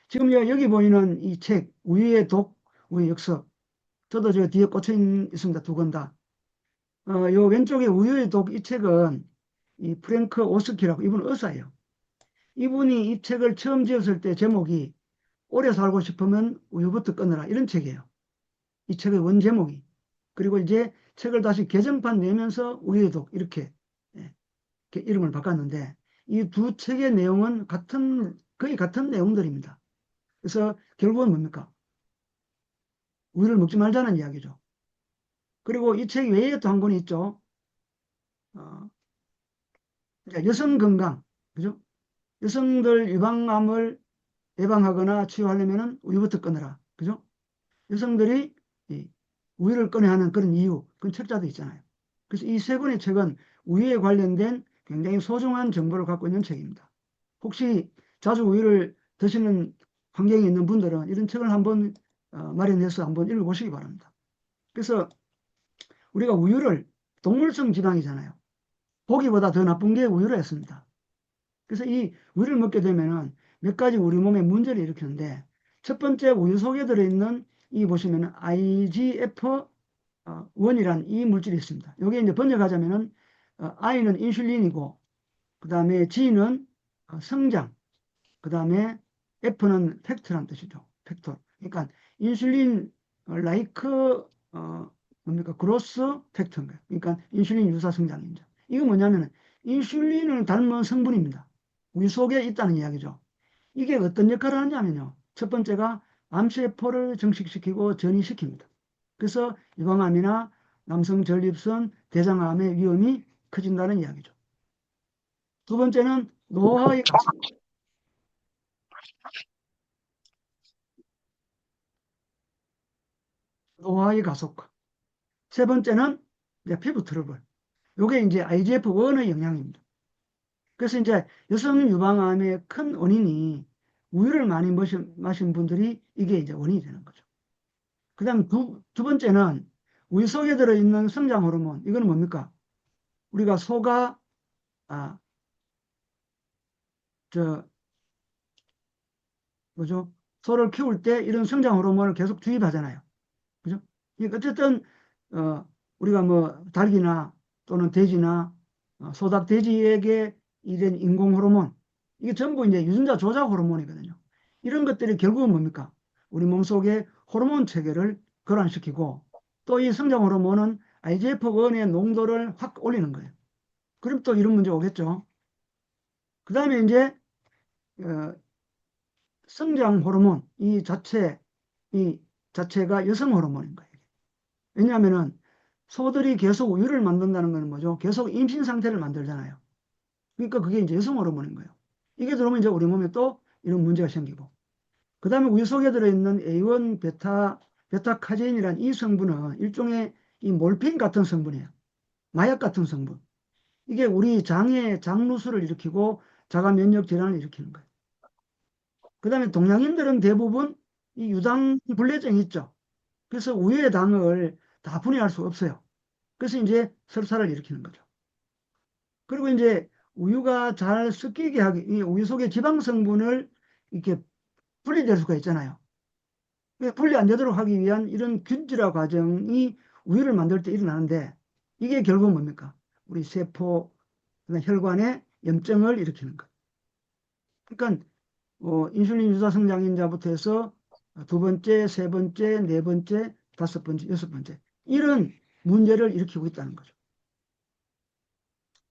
지금 여기 보이는 이 책, 우유의 독, 우유의 역석. 저도 저 뒤에 꽂혀 있습니다. 두 권 다. 요 왼쪽에 우유의 독 이 책은 이 프랭크 오스키라고 이분은 의사예요. 이분이 이 책을 처음 지었을 때 제목이 오래 살고 싶으면 우유부터 끊어라 이런 책이에요. 이 책의 원 제목이. 그리고 이제 책을 다시 개정판 내면서 우유의 독 이렇게, 예, 이렇게 이름을 바꿨는데 이 두 책의 내용은 거의 같은 내용들입니다. 그래서 결국은 뭡니까? 우유를 먹지 말자는 이야기죠. 그리고 이 책 외에 또 한 권이 있죠. 어, 여성 건강, 그죠? 여성들 유방암을 예방하거나 치유하려면 우유부터 끊어라, 그죠? 여성들이 이 우유를 끊어야 하는 그런 이유, 그런 책자도 있잖아요. 그래서 이 세 권의 책은 우유에 관련된 굉장히 소중한 정보를 갖고 있는 책입니다. 혹시 자주 우유를 드시는 환경에 있는 분들은 이런 책을 한번 마련해서 한번 읽어보시기 바랍니다. 그래서 우리가 우유를 동물성 지방이잖아요. 고기보다 더 나쁜 게 우유를 했습니다. 그래서 이 우유를 먹게 되면은 몇 가지 우리 몸에 문제를 일으키는데 첫 번째 우유 속에 들어있는 이 보시면은 IGF-1이라는 이 물질이 있습니다. 이게 이제 번역하자면은 I는 인슐린이고 그 다음에 G는 성장, 그 다음에 F는 팩트란 뜻이죠. 팩tor. 그러니까 인슐린 라이크 뭡니까? 그로스 팩터인 거예요. 그러니까 인슐린 유사 성장입니다. 이거 뭐냐면 인슐린을 닮은 성분입니다. 우리 속에 있다는 이야기죠. 이게 어떤 역할을 하냐면요. 첫 번째가 암세포를 증식시키고 전이시킵니다. 그래서 유방암이나 남성 전립선, 대장암의 위험이 커진다는 이야기죠. 두 번째는 노화의 가속화. 세 번째는 이제 피부 트러블. 요게 이제 IGF-1의 영향입니다. 그래서 이제 여성 유방암의 큰 원인이 우유를 많이 마신 분들이 이게 이제 원인이 되는 거죠. 그 다음 두 번째는 우유 속에 들어있는 성장 호르몬. 이거는 뭡니까? 우리가 소가, 아, 저, 뭐죠? 소를 키울 때 이런 성장 호르몬을 계속 주입하잖아요. 그죠? 이게 어쨌든, 어, 우리가 뭐 닭이나 또는 돼지나 소닭 돼지에게 이런 인공 호르몬, 이게 전부 이제 유전자 조작 호르몬이거든요. 이런 것들이 결국은 뭡니까? 우리 몸속에 호르몬 체계를 교란시키고 또 이 성장 호르몬은 IGF-1의 농도를 확 올리는 거예요. 그럼 또 이런 문제 오겠죠. 그 다음에 이제 어, 성장 호르몬 이 자체가 여성 호르몬인 거예요. 왜냐하면은 소들이 계속 우유를 만든다는 건 뭐죠? 계속 임신 상태를 만들잖아요. 그러니까 그게 이제 여성 호르몬인 거예요. 이게 들어오면 이제 우리 몸에 또 이런 문제가 생기고. 그 다음에 우유 속에 들어있는 A1 베타카제인이라는 이 성분은 일종의 이 몰핀 같은 성분이에요. 마약 같은 성분. 이게 우리 장의 장루수를 일으키고 자가 면역 질환을 일으키는 거예요. 그 다음에 동양인들은 대부분 이 유당 불내증이 있죠. 그래서 우유의 당을 다 분해할 수 없어요. 그래서 이제 설사를 일으키는 거죠. 그리고 이제 우유가 잘 섞이게 하기, 이 우유 속의 지방 성분을 이렇게 분리될 수가 있잖아요. 분리 안 되도록 하기 위한 이런 균질화 과정이 우유를 만들 때 일어나는데 이게 결국 뭡니까? 우리 세포, 혈관에 염증을 일으키는 것. 그러니까 인슐린 유사 성장인자부터 해서 두 번째, 세 번째, 네 번째, 다섯 번째, 여섯 번째 이런 문제를 일으키고 있다는 거죠.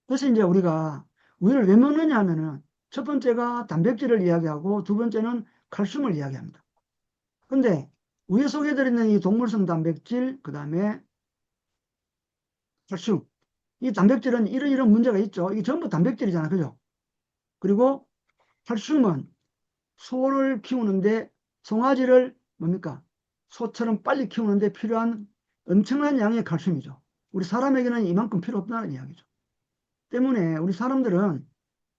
그래서 이제 우리가 우유를 왜 먹느냐 하면은 첫 번째가 단백질을 이야기하고 두 번째는 칼슘을 이야기합니다. 근데 우유 속에 들어있는 이 동물성 단백질, 그 다음에 칼슘. 이 단백질은 이런 문제가 있죠. 이게 전부 단백질이잖아. 그죠? 그리고 칼슘은 소를 키우는데 송아지를 뭡니까? 소처럼 빨리 키우는데 필요한 엄청난 양의 칼슘이죠. 우리 사람에게는 이만큼 필요 없다는 이야기죠. 때문에 우리 사람들은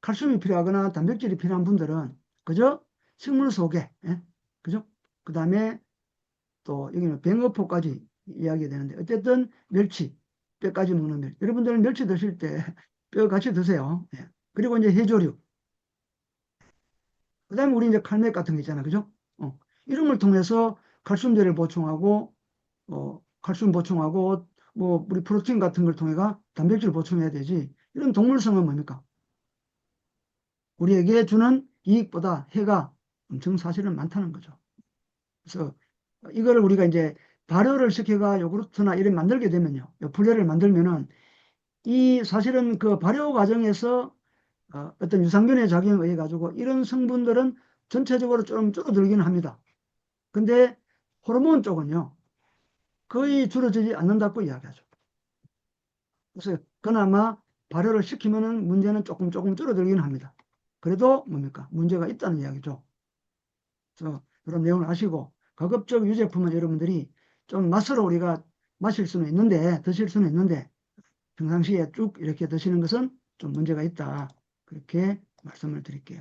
칼슘이 필요하거나 단백질이 필요한 분들은 그저 식물 속에, 예? 그죠? 그 다음에 또 여기는 뱅어포까지 이야기가 되는데 어쨌든 멸치, 뼈까지 먹는 멸치. 여러분들은 멸치 드실 때 뼈 같이 드세요. 예. 그리고 이제 해조류. 그다음에 우리 이제 칼슘 같은 거 있잖아, 그죠? 이런 걸 통해서 칼슘제를 보충하고, 칼슘 보충하고, 뭐 우리 프로틴 같은 걸 통해가 단백질 보충해야 되지. 이런 동물성은 뭡니까? 우리에게 주는 이익보다 해가 엄청 사실은 많다는 거죠. 그래서 이거를 우리가 이제 발효를 시켜가 요구르트나 이런 만들게 되면요, 요플레를 만들면은 이 사실은 그 발효 과정에서 어떤 유산균의 작용에 의해 가지고 이런 성분들은 전체적으로 좀 줄어들기는 합니다. 근데 호르몬 쪽은요, 거의 줄어들지 않는다고 이야기하죠. 그래서 그나마 발효를 시키면은 문제는 조금 줄어들기는 합니다. 그래도 뭡니까? 문제가 있다는 이야기죠. 그래서 그런 내용을 아시고 가급적 유제품은 여러분들이 좀 맛으로 우리가 마실 수는 있는데, 드실 수는 있는데 평상시에 쭉 이렇게 드시는 것은 좀 문제가 있다. 그렇게 말씀을 드릴게요.